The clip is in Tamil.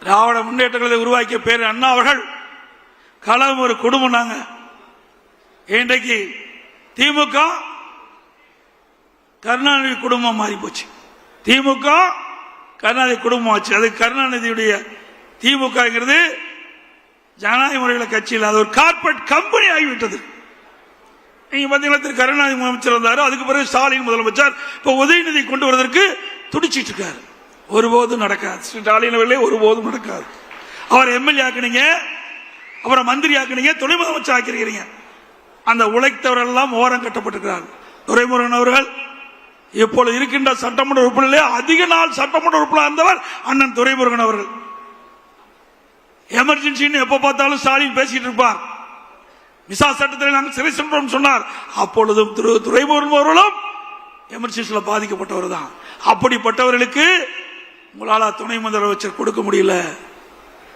திராவிட முன்னேற்றங்களை உருவாக்கிய பேர் அண்ணா அவர்கள் கழகம் ஒரு குடும்பம். நாங்க இன்றைக்கு திமுக கருணாநிதி குடும்பம் மாறி போச்சு. திமுக கருணாநிதி குடும்பம் ஆச்சு. அது கருணாநிதியுடைய திமுகங்கிறது ஜனநாயக முறையில் கட்சியில் அது ஒரு கார்பரேட் கம்பெனி ஆகிவிட்டது. நீங்க பாத்தீங்கன்னா திரு கருணாநிதி முதலமைச்சர் வந்தாரு, அதுக்கு பிறகு ஸ்டாலின் முதலமைச்சர். இப்ப உதயநிதி கொண்டு வருவதற்கு துடிச்சிட்டு இருக்காரு. ஒருபோதும் நடக்காது. ஸ்டாலின் அவர்களே ஒருபோதும் நடக்காது. அவர் எம்எல்ஏ ஆக்குனீங்க, அப்புறம் மந்திரி ஆக்குனீங்க, துணை முதலமைச்சர் ஆக்கிறீங்க. அந்த உழைத்தவர்கள் எல்லாம் ஓரம் கட்டப்பட்டிருக்கிறார்கள். துரைமுருகன் அவர்கள் இப்பொழுது இருக்கின்ற சட்டமன்ற உறுப்பினர்களே அதிக நாள் சட்டமன்ற உறுப்பினர் இருந்தவர் அண்ணன் துரைமுருகன் அவர்கள். எமர்ஜென்சின்னு எப்ப பார்த்தாலும் ஸ்டாலின் பேசிட்டு இருப்பார். மிசா சட்டத்தில் நாங்கள் சிறை சென்றோம் சொன்னார். அப்பொழுதும் துரைமுருகன் அவர்களும் எமர்ஜென்சியில பாதிக்கப்பட்டவர் தான். அப்படிப்பட்டவர்களுக்கு உங்களால துணை முதலமைச்சர் கொடுக்க முடியல.